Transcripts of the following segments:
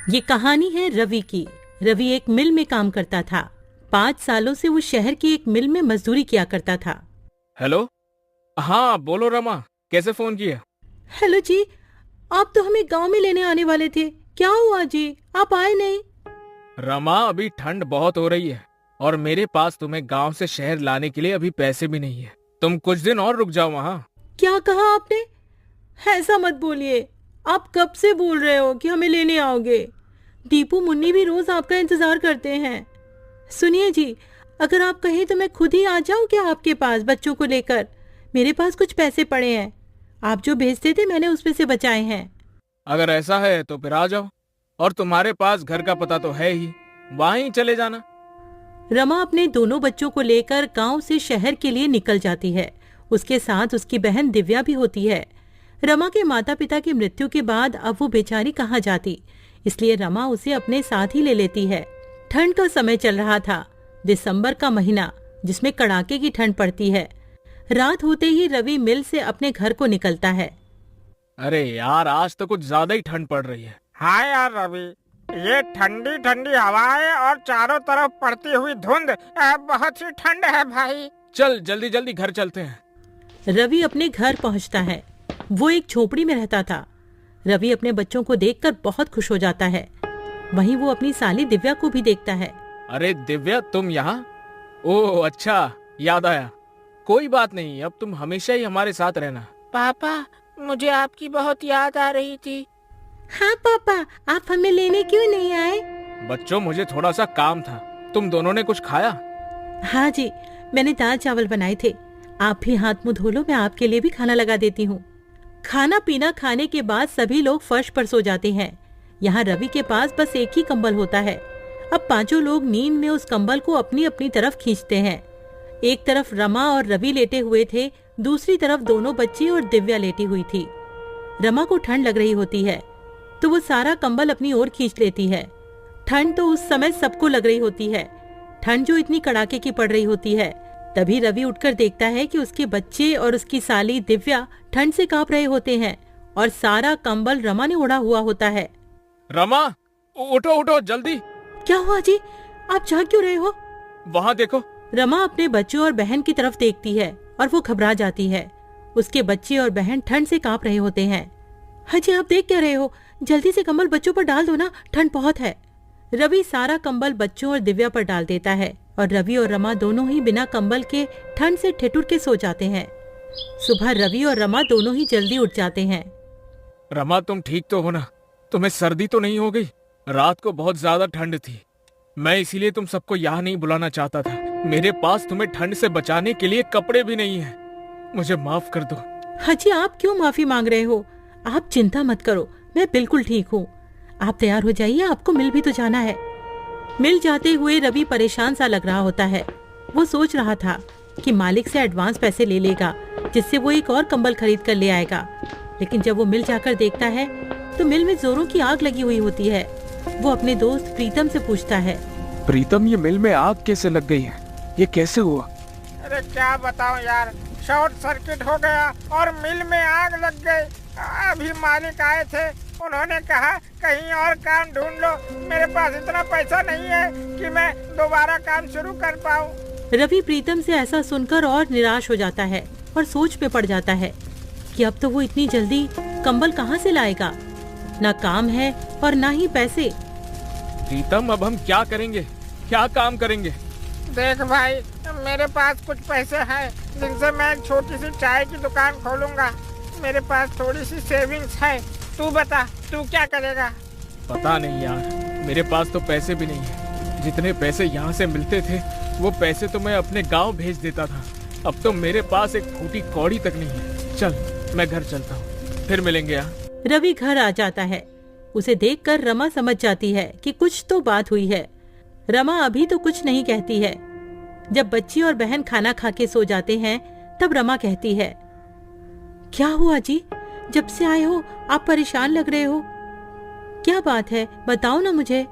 ये कहानी है रवि की। रवि एक मिल में काम करता था। 5 सालों से वो शहर की एक मिल में मजदूरी किया करता था। हेलो। हाँ बोलो रमा, कैसे फोन किया? हेलो जी, आप तो हमें गांव में लेने आने वाले थे, क्या हुआ जी, आप आए नहीं? रमा, अभी ठंड बहुत हो रही है और मेरे पास तुम्हें गांव से शहर लाने के लिए अभी पैसे भी नहीं है। तुम कुछ दिन और रुक जाओ वहाँ। क्या कहा आपने? ऐसा मत बोलिए। आप कब से बोल रहे हो कि हमें लेने आओगे? दीपू मुन्नी भी रोज आपका इंतजार करते हैं। सुनिए जी, अगर आप कहें तो मैं खुद ही आ जाऊं क्या आपके पास बच्चों को लेकर? मेरे पास कुछ पैसे पड़े हैं, आप जो भेजते थे मैंने उसमें से बचाए हैं। अगर ऐसा है तो फिर आ जाओ, और तुम्हारे पास घर का पता तो है ही, वहाँ ही चले जाना। रमा अपने दोनों बच्चों को लेकर गांव से शहर के लिए निकल जाती है। उसके साथ उसकी बहन दिव्या भी होती है। रमा के माता पिता की मृत्यु के बाद अब वो बेचारी कहाँ जाती, इसलिए रमा उसे अपने साथ ही ले लेती है। ठंड का समय चल रहा था, दिसंबर का महीना, जिसमें कड़ाके की ठंड पड़ती है। रात होते ही रवि मिल से अपने घर को निकलता है। अरे यार, आज तो कुछ ज्यादा ही ठंड पड़ रही है। हाँ यार रवि, ये ठंडी ठंडी हवाएं और चारों तरफ पड़ती हुई धुंध, बहुत ही ठंड है भाई। चल जल्दी जल्दी घर चलते हैं। रवि अपने घर पहुंचता है। वो एक झोपड़ी में रहता था। रवि अपने बच्चों को देखकर बहुत खुश हो जाता है। वहीं वो अपनी साली दिव्या को भी देखता है। अरे दिव्या, तुम यहाँ? ओह अच्छा, याद आया। कोई बात नहीं, अब तुम हमेशा ही हमारे साथ रहना। पापा, मुझे आपकी बहुत याद आ रही थी। हाँ पापा, आप हमें लेने क्यों नहीं आए? बच्चों, मुझे थोड़ा सा काम था। तुम दोनों ने कुछ खाया? हाँ जी, मैंने दाल चावल बनाए थे। आप भी हाथ मुंह धो लो, मैं आपके लिए भी खाना लगा देती हूँ। खाना पीना खाने के बाद सभी लोग फर्श पर सो जाते हैं। यहाँ रवि के पास बस एक ही कंबल होता है। अब पांचों लोग नींद में उस कंबल को अपनी अपनी तरफ खींचते हैं। एक तरफ रमा और रवि लेटे हुए थे, दूसरी तरफ दोनों बच्ची और दिव्या लेटी हुई थी। रमा को ठंड लग रही होती है तो वो सारा कंबल अपनी ओर खींच लेती है। ठंड तो उस समय सबको लग रही होती है, ठंड जो इतनी कड़ाके की पड़ रही होती है। तभी रवि उठकर देखता है कि उसके बच्चे और उसकी साली दिव्या ठंड से कांप रहे होते हैं और सारा कंबल रमा ने ओढ़ा हुआ होता है। रमा, उठो उठो जल्दी। क्या हुआ जी, आप जाग क्यों रहे हो? वहाँ देखो। रमा अपने बच्चों और बहन की तरफ देखती है और वो घबरा जाती है। उसके बच्चे और बहन ठंड से कांप रहे होते हैं। हाँ जी, आप देख क्या रहे हो? जल्दी से कंबल बच्चों पर डाल दो ना, ठंड बहुत है। रवि सारा कंबल बच्चों और दिव्या पर डाल देता है और रवि और रमा दोनों ही बिना कंबल के ठंड से ठिठुर के सो जाते हैं। सुबह रवि और रमा दोनों ही जल्दी उठ जाते हैं। रमा, तुम ठीक तो हो ना? तुम्हें सर्दी तो नहीं हो गई? रात को बहुत ज्यादा ठंड थी, मैं इसीलिए तुम सबको यहाँ नहीं बुलाना चाहता था। मेरे पास तुम्हें ठंड से बचाने के लिए कपड़े भी नहीं है, मुझे माफ कर दो। हाँ जी, आप क्यों माफी मांग रहे हो? आप चिंता मत करो, मैं बिल्कुल ठीक हूँ। आप तैयार हो जाइए, आपको मिल भी तो जाना है। मिल जाते हुए रवि परेशान सा लग रहा होता है। वो सोच रहा था कि मालिक से एडवांस पैसे ले लेगा, जिससे वो एक और कंबल खरीद कर ले आएगा। लेकिन जब वो मिल जाकर देखता है तो मिल में जोरों की आग लगी हुई होती है। वो अपने दोस्त प्रीतम से पूछता है, प्रीतम, ये मिल में आग कैसे लग गई है? ये कैसे हुआ? अरे क्या बताऊं यार, शॉर्ट सर्किट हो गया और मिल में आग लग गई। अभी मालिक आए थे, उन्होंने कहा कहीं और काम ढूंढ लो। मेरे पास इतना पैसा नहीं है कि मैं दोबारा काम शुरू कर पाऊं। रवि प्रीतम से ऐसा सुनकर और निराश हो जाता है और सोच में पड़ जाता है कि अब तो वो इतनी जल्दी कंबल कहाँ से लाएगा। ना काम है और ना ही पैसे। प्रीतम, अब हम क्या करेंगे? क्या काम करेंगे? देख भाई, मेरे पास कुछ पैसे हैं जिनसे मैं एक छोटी सी चाय की दुकान खोलूंगा। मेरे पास थोड़ी सी सेविंग्स है। तू बता, तू क्या करेगा? पता नहीं यार, मेरे पास तो पैसे भी नहीं है। जितने पैसे यहाँ से मिलते थे वो पैसे तो मैं अपने गांव भेज देता था। अब तो मेरे पास एक फूटी कौड़ी तक नहीं है। चल, मैं घर चलता हूँ, फिर मिलेंगे यहाँ। रवि घर आ जाता है। उसे देखकर रमा समझ जाती है कि कुछ तो बात हुई है। रमा अभी तो कुछ नहीं कहती है। जब बच्ची और बहन खाना खा के सो जाते हैं तब रमा कहती है, क्या हुआ जी, जब से आए हो आप परेशान लग रहे हो, क्या बात है, बताओ ना मुझे।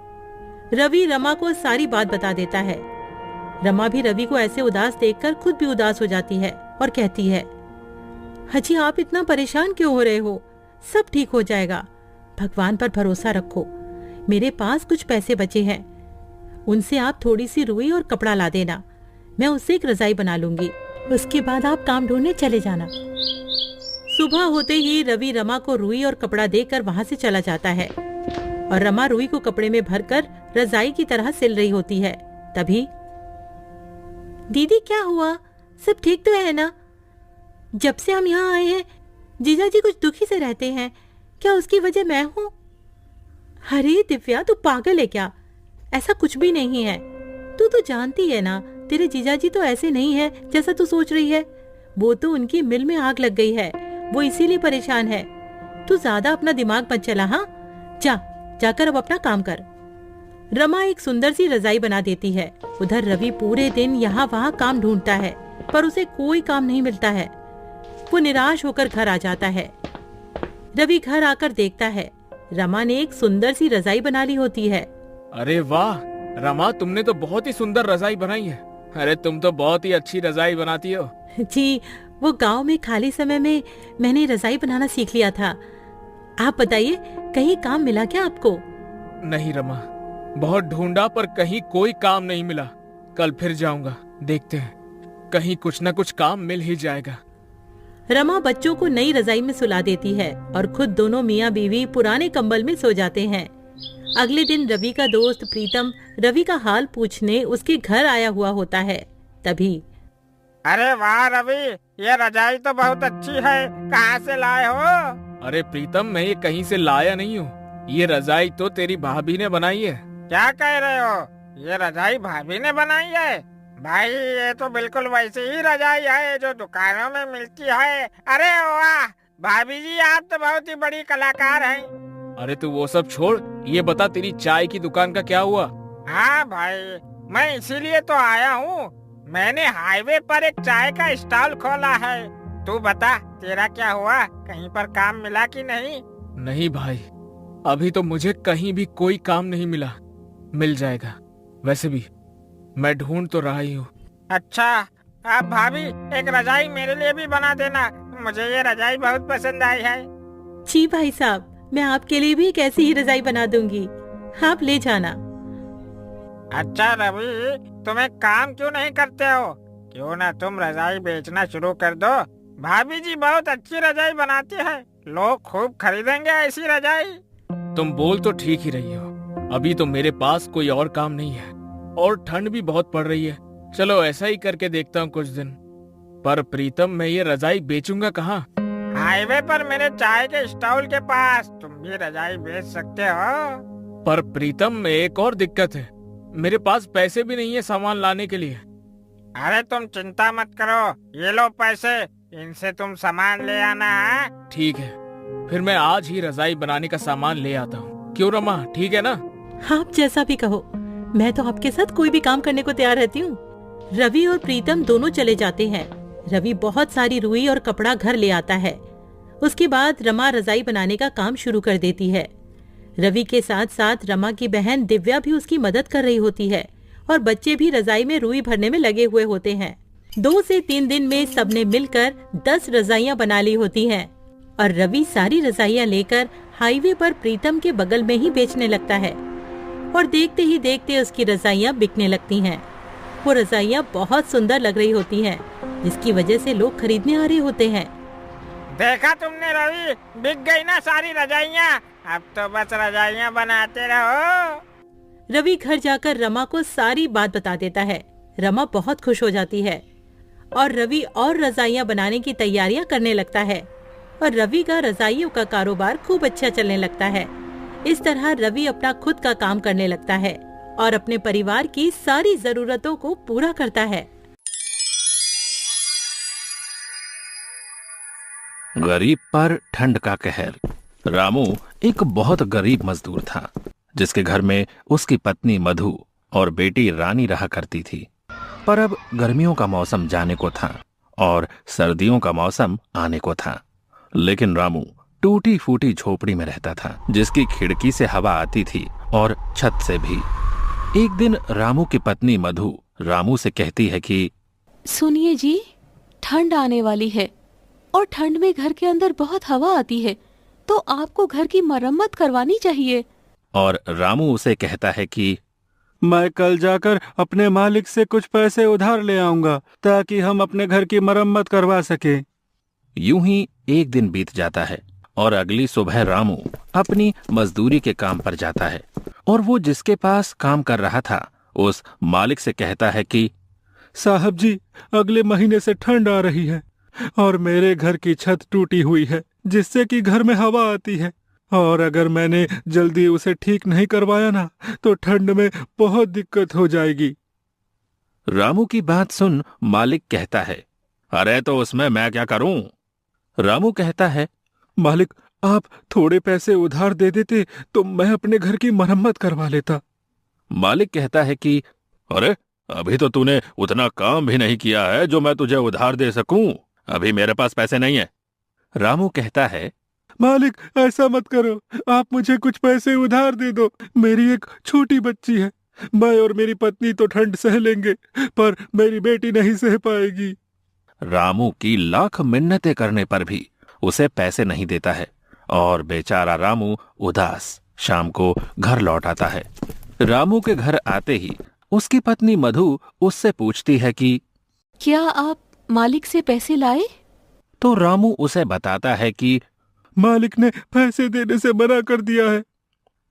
रवि रमा को सारी बात बता देता है। रमा भी रवि को ऐसे उदास देखकर खुद भी उदास हो जाती है और कहती है, हाजी आप इतना परेशान क्यों हो रहे हो? सब ठीक हो जाएगा, भगवान पर भरोसा रखो। मेरे पास कुछ पैसे बचे हैं, उनसे आप थोड़ी सी रुई और कपड़ा ला देना। मैं उससे एक रजाई बना लूंगी। उसके बाद आप काम ढूंढने चले जाना। सुबह होते ही रवि रमा को रुई और कपड़ा देकर वहां से चला जाता है और रमा रुई को कपड़े में भरकर रजाई की तरह सिल रही होती है। तभी, दीदी क्या हुआ? सब ठीक तो है ना? जब से हम यहाँ आए हैं जीजा जी कुछ दुखी से रहते हैं, क्या उसकी वजह मैं हूँ? अरे दिव्या, तू पागल है क्या? ऐसा कुछ भी नहीं है। तू तो जानती है ना, तेरे जीजा जी तो ऐसे नहीं है जैसा तू सोच रही है। वो तो उनकी मिल में आग लग गई है, वो इसीलिए परेशान है। तू ज्यादा अपना दिमाग मत चला। हाँ, जाकर अब अपना काम कर। रमा एक सुंदर सी रजाई बना देती है। उधर रवि पूरे दिन यहाँ वहाँ काम ढूंढता है, पर उसे कोई काम नहीं मिलता है। वो निराश होकर घर आ जाता है। रवि घर आकर देखता है रमा ने एक सुंदर सी रजाई बना ली होती है। अरे वाह रमा, तुमने तो बहुत ही सुंदर रजाई बनाई है। अरे तुम तो बहुत ही अच्छी रजाई बनाती हो। जी, वो गांव में खाली समय में मैंने रजाई बनाना सीख लिया था। आप बताइए, कहीं काम मिला क्या आपको? नहीं रमा, बहुत ढूंढा पर कहीं कोई काम नहीं मिला। कल फिर जाऊंगा, देखते हैं, कहीं कुछ न कुछ काम मिल ही जाएगा। रमा बच्चों को नई रजाई में सुला देती है और खुद दोनों मियाँ बीवी पुराने कंबल में सो जाते हैं। अगले दिन रवि का दोस्त प्रीतम रवि का हाल पूछने उसके घर आया हुआ होता है। तभी, अरे वाह रवि, ये रजाई तो बहुत अच्छी है, कहाँ से लाए हो? अरे प्रीतम, मैं ये कहीं से लाया नहीं हूँ। ये रजाई तो तेरी भाभी ने बनाई है। क्या कह रहे हो? ये रजाई भाभी ने बनाई है? भाई, ये तो बिल्कुल वैसी ही रजाई है जो दुकानों में मिलती है। अरे वाह भाभी जी, आप तो बहुत ही बड़ी कलाकार हैं। अरे तू वो सब छोड़, ये बता तेरी चाय की दुकान का क्या हुआ? हाँ भाई, मैं इसीलिए तो आया हूँ। मैंने हाईवे पर एक चाय का स्टॉल खोला है। तू बता, तेरा क्या हुआ? कहीं पर काम मिला कि नहीं? नहीं भाई, अभी तो मुझे कहीं भी कोई काम नहीं मिला। मिल जाएगा, वैसे भी मैं ढूंढ तो रहा ही हूँ। अच्छा, आप भाभी एक रजाई मेरे लिए भी बना देना, मुझे ये रजाई बहुत पसंद आई है। जी भाई साहब, मैं आपके लिए भी एक ऐसी ही रजाई बना दूंगी, आप ले जाना। अच्छा रवि, तुम एक काम क्यों नहीं करते हो? क्यों ना तुम रजाई बेचना शुरू कर दो। भाभी जी बहुत अच्छी रजाई बनाती है, लोग खूब खरीदेंगे ऐसी रजाई। तुम बोल तो ठीक ही रही हो, अभी तो मेरे पास कोई और काम नहीं है और ठंड भी बहुत पड़ रही है। चलो ऐसा ही करके देखता हूँ कुछ दिन। पर प्रीतम, मैं ये रजाई बेचूंगा कहाँ? हाईवे पर मेरे चाय के स्टॉल के पास तुम भी रजाई बेच सकते हो। पर प्रीतम, एक और दिक्कत है, मेरे पास पैसे भी नहीं है सामान लाने के लिए। अरे तुम चिंता मत करो, ये लो पैसे, इनसे तुम सामान ले आना है। ठीक है, फिर मैं आज ही रजाई बनाने का सामान ले आता हूँ। क्यों रमा, ठीक है ना? आप जैसा भी कहो, मैं तो आपके साथ कोई भी काम करने को तैयार रहती हूँ। रवि और प्रीतम दोनों चले जाते हैं। रवि बहुत सारी रुई और कपड़ा घर ले आता है। उसके बाद रमा रजाई बनाने का काम शुरू कर देती है। रवि के साथ साथ रमा की बहन दिव्या भी उसकी मदद कर रही होती है और बच्चे भी रजाई में रुई भरने में लगे हुए होते हैं। 2 से 3 दिन में सबने मिलकर 10 रजाइयां बना ली होती हैं और रवि सारी रजाइयां लेकर हाईवे पर प्रीतम के बगल में ही बेचने लगता है और देखते ही देखते उसकी रजाइयां बिकने लगती हैं। वो रजाइयां बहुत सुंदर लग रही होती हैं, जिसकी वजह से लोग खरीदने आ रहे होते हैं। देखा तुमने रवि, बिक गई ना सारी रजाइयाँ। अब तो बस रजाइयाँ बनाते रहो। रवि घर जाकर रमा को सारी बात बता देता है। रमा बहुत खुश हो जाती है और रवि और रजाइयां बनाने की तैयारियां करने लगता है और रवि का रजाइयों का कारोबार खूब अच्छा चलने लगता है। इस तरह रवि अपना खुद का काम करने लगता है और अपने परिवार की सारी जरूरतों को पूरा करता है। गरीब पर ठंड का कहर। रामू एक बहुत गरीब मजदूर था, जिसके घर में उसकी पत्नी मधु और बेटी रानी रहा करती थी। पर अब गर्मियों का मौसम जाने को था और सर्दियों का मौसम आने को था, लेकिन रामू टूटी फूटी झोपड़ी में रहता था, जिसकी खिड़की से हवा आती थी और छत से भी। एक दिन रामू की पत्नी मधु रामू से कहती है कि सुनिए जी, ठंड आने वाली है और ठंड में घर के अंदर बहुत हवा आती है, तो आपको घर की मरम्मत करवानी चाहिए। और रामू उसे कहता है कि मैं कल जाकर अपने मालिक से कुछ पैसे उधार ले आऊंगा ताकि हम अपने घर की मरम्मत करवा सके। यूं ही एक दिन बीत जाता है और अगली सुबह रामू अपनी मजदूरी के काम पर जाता है और वो जिसके पास काम कर रहा था उस मालिक से कहता है कि साहब जी, अगले महीने से ठंड आ रही है और मेरे घर की छत टूटी हुई है जिससे कि घर में हवा आती है, और अगर मैंने जल्दी उसे ठीक नहीं करवाया ना तो ठंड में बहुत दिक्कत हो जाएगी। रामू की बात सुन मालिक कहता है, अरे तो उसमें मैं क्या करूं? रामू कहता है, मालिक, आप थोड़े पैसे उधार दे देते तो मैं अपने घर की मरम्मत करवा लेता। मालिक कहता है कि अरे अभी तो तूने उतना काम भी नहीं किया है जो मैं तुझे उधार दे सकूं। अभी मेरे पास पैसे नहीं है। रामू कहता है, मालिक, ऐसा मत करो, आप मुझे कुछ पैसे उधार दे दो। मेरी एक छोटी बच्ची है, मैं और मेरी पत्नी तो ठंड सह लेंगे पर मेरी बेटी नहीं सह पाएगी। रामू की लाख मिन्नतें करने पर भी उसे पैसे नहीं देता है और बेचारा रामू उदास शाम को घर लौट आता है। रामू के घर आते ही उसकी पत्नी मधु उससे पूछती है कि क्या आप मालिक से पैसे लाए? तो रामू उसे बताता है कि मालिक ने पैसे देने से मना कर दिया है।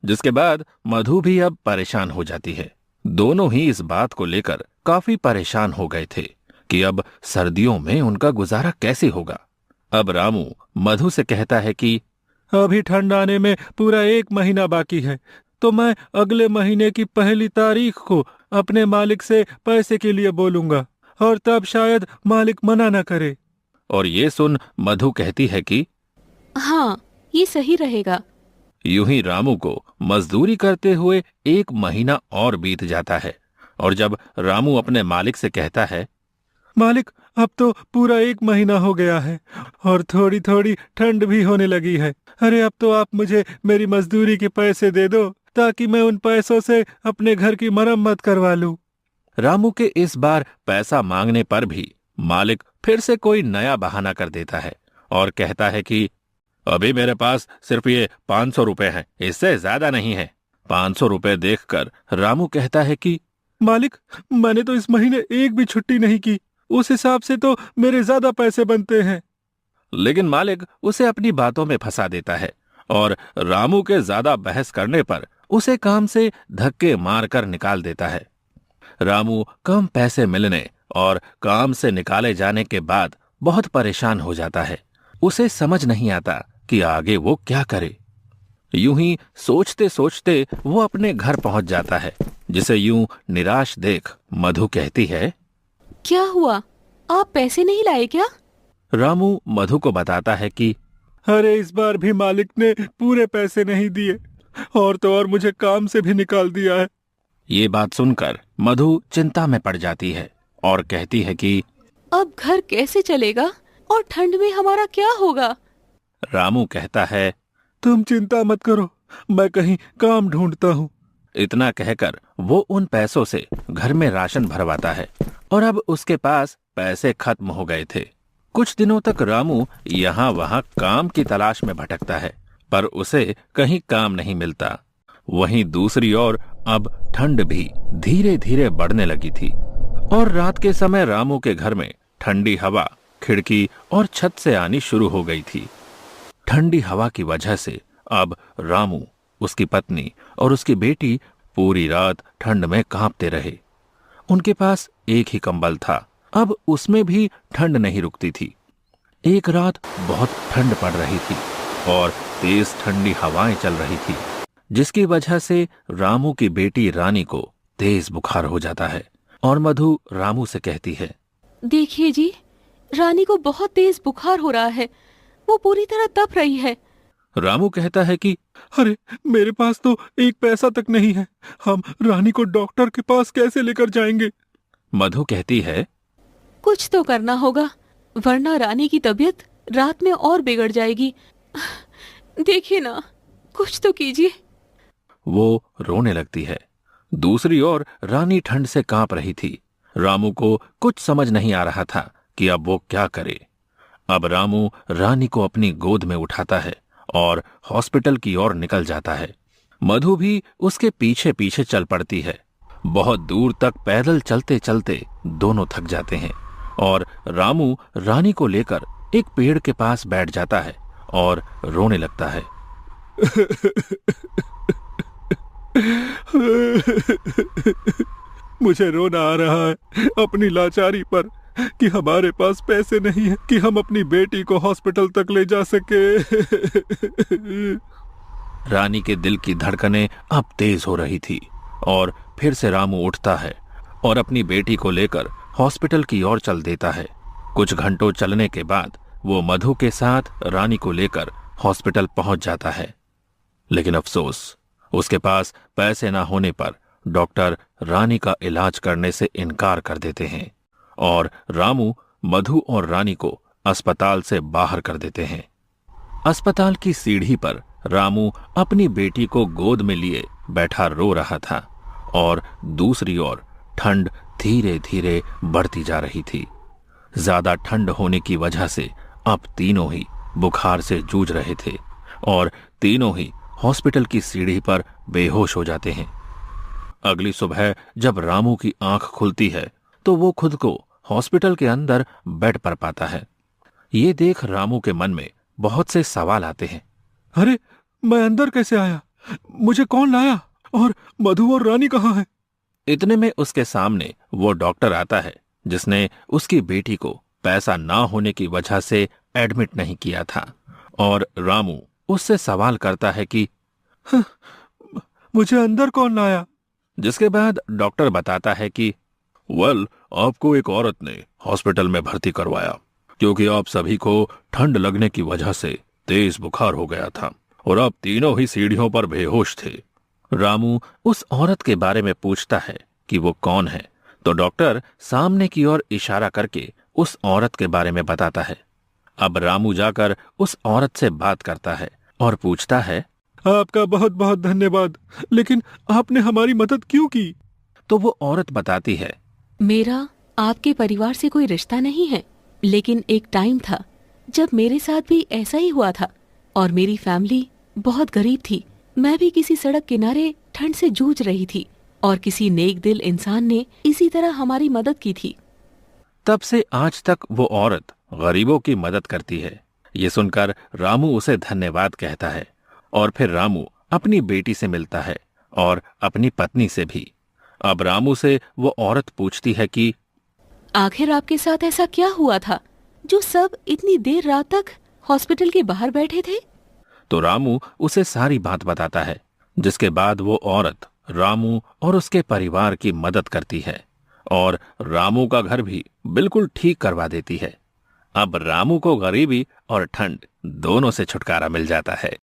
जिसके बाद मधु भी अब परेशान हो जाती है। दोनों ही इस बात को लेकर काफी परेशान हो गए थे कि अब सर्दियों में उनका गुजारा कैसे होगा। अब रामू मधु से कहता है कि अभी ठंड आने में पूरा 1 महीना बाकी है, तो मैं अगले महीने की 1 तारीख को अपने मालिक से पैसे के लिए बोलूंगा और तब शायद मालिक मना न करे। और ये सुन मधु कहती है कि हाँ, ये सही रहेगा। यूं ही रामू को मजदूरी करते हुए 1 महीना और बीत जाता है और जब रामू अपने मालिक से कहता है, मालिक, अब तो पूरा 1 महीना हो गया है और थोड़ी थोड़ी ठंड भी होने लगी है। अरे अब तो आप मुझे मेरी मजदूरी के पैसे दे दो ताकि मैं उन पैसों से अपने घर की मरम्मत करवा लूं। रामू के इस बार पैसा मांगने पर भी मालिक फिर से कोई नया बहाना कर देता है और कहता है कि अभी मेरे पास सिर्फ ये 500 रुपए हैं, इससे ज्यादा नहीं है। 500 रुपए देखकर रामू कहता है कि मालिक, मैंने तो इस महीने एक भी छुट्टी नहीं की, उस हिसाब से तो मेरे ज्यादा पैसे बनते हैं। लेकिन मालिक उसे अपनी बातों में फंसा देता है और रामू के ज्यादा बहस करने पर उसे काम से धक्के मारकर निकाल देता है। रामू कम पैसे मिलने और काम से निकाले जाने के बाद बहुत परेशान हो जाता है। उसे समझ नहीं आता कि आगे वो क्या करे। यूं ही सोचते सोचते वो अपने घर पहुंच जाता है, जिसे यूं निराश देख मधु कहती है, क्या हुआ, आप पैसे नहीं लाए क्या? रामू मधु को बताता है कि अरे इस बार भी मालिक ने पूरे पैसे नहीं दिए और तो और मुझे काम से भी निकाल दिया है। ये बात सुनकर मधु चिंता में पड़ जाती है और कहती है कि अब घर कैसे चलेगा और ठंड में हमारा क्या होगा? रामू कहता है, तुम चिंता मत करो, मैं कहीं काम ढूंढता हूँ। इतना कहकर वो उन पैसों से घर में राशन भरवाता है और अब उसके पास पैसे खत्म हो गए थे। कुछ दिनों तक रामू यहाँ वहाँ काम की तलाश में भटकता है पर उसे कहीं काम नहीं मिलता। वहीं दूसरी ओर अब ठंड भी धीरे धीरे बढ़ने लगी थी और रात के समय रामू के घर में ठंडी हवा खिड़की और छत से आनी शुरू हो गई थी। ठंडी हवा की वजह से अब रामू, उसकी पत्नी और उसकी बेटी पूरी रात ठंड में कांपते रहे। उनके पास एक ही कंबल था, अब उसमें भी ठंड नहीं रुकती थी। एक रात बहुत ठंड पड़ रही थी और तेज ठंडी हवाएं चल रही थी, जिसकी वजह से रामू की बेटी रानी को तेज बुखार हो जाता है और मधु रामू से कहती है, देखिए जी, रानी को बहुत तेज बुखार हो रहा है, वो पूरी तरह तप रही है। रामू कहता है कि अरे मेरे पास तो 1 पैसा तक नहीं है, हम रानी को डॉक्टर के पास कैसे लेकर जाएंगे? मधु कहती है, कुछ तो करना होगा वरना रानी की तबीयत रात में और बिगड़ जाएगी। देखिए ना, कुछ तो कीजिए। वो रोने लगती है। दूसरी ओर रानी ठंड से कांप रही थी। रामू को कुछ समझ नहीं आ रहा था कि अब वो क्या करे। अब रामू रानी को अपनी गोद में उठाता है और हॉस्पिटल की ओर निकल जाता है। मधु भी उसके पीछे पीछे चल पड़ती है। बहुत दूर तक पैदल चलते चलते दोनों थक जाते हैं और रामू रानी को लेकर एक पेड़ के पास बैठ जाता है और रोने लगता है। मुझे रोना आ रहा है अपनी लाचारी पर कि हमारे पास पैसे नहीं है कि हम अपनी बेटी को हॉस्पिटल तक ले जा सके। रानी के दिल की धड़कनें अब तेज हो रही थी और फिर से रामू उठता है और अपनी बेटी को लेकर हॉस्पिटल की ओर चल देता है। कुछ घंटों चलने के बाद वो मधु के साथ रानी को लेकर हॉस्पिटल पहुंच जाता है। लेकिन अफसोस, उसके पास पैसे ना होने पर डॉक्टर रानी का इलाज करने से इनकार कर देते हैं और रामू, मधु और रानी को अस्पताल से बाहर कर देते हैं। अस्पताल की सीढ़ी पर रामू अपनी बेटी को गोद में लिए बैठा रो रहा था और दूसरी ओर ठंड धीरे धीरे बढ़ती जा रही थी। ज्यादा ठंड होने की वजह से अब तीनों ही बुखार से जूझ रहे थे और तीनों ही हॉस्पिटल की सीढ़ी पर बेहोश हो जाते हैं। अगली सुबह जब रामू की आंख खुलती है तो वो खुद को हॉस्पिटल के अंदर बेड पर पाता है। ये देख रामू के मन में बहुत से सवाल आते हैं। अरे, मैं अंदर कैसे आया? मुझे कौन लाया? और मधु और रानी कहाँ हैं? इतने में उसके सामने वो डॉक्टर आता है जिसने उसकी बेटी को पैसा ना होने की वजह से एडमिट नहीं किया था और रामू उससे सवाल करता है कि मुझे अंदर कौन लाया? जिसके बाद डॉक्टर बताता है कि आपको एक औरत ने हॉस्पिटल में भर्ती करवाया क्योंकि आप सभी को ठंड लगने की वजह से तेज बुखार हो गया था और आप तीनों ही सीढ़ियों पर बेहोश थे। रामू उस औरत के बारे में पूछता है कि वो कौन है तो डॉक्टर सामने की ओर इशारा करके उस औरत के बारे में बताता है। अब रामू जाकर उस औरत से बात करता है और पूछता है, आपका बहुत बहुत धन्यवाद, लेकिन आपने हमारी मदद क्यों की? तो वो औरत बताती है, मेरा आपके परिवार से कोई रिश्ता नहीं है, लेकिन एक टाइम था जब मेरे साथ भी ऐसा ही हुआ था और मेरी फैमिली बहुत गरीब थी। मैं भी किसी सड़क किनारे ठंड से जूझ रही थी और किसी नेक दिल इंसान ने इसी तरह हमारी मदद की थी। तब से आज तक वो औरत गरीबों की मदद करती है। ये सुनकर रामू उसे धन्यवाद कहता है और फिर रामू अपनी बेटी से मिलता है और अपनी पत्नी से भी। अब रामू से वो औरत पूछती है कि आखिर आपके साथ ऐसा क्या हुआ था जो सब इतनी देर रात तक हॉस्पिटल के बाहर बैठे थे? तो रामू उसे सारी बात बताता है, जिसके बाद वो औरत रामू और उसके परिवार की मदद करती है और रामू का घर भी बिल्कुल ठीक करवा देती है। अब रामू को गरीबी और ठंड दोनों से छुटकारा मिल जाता है।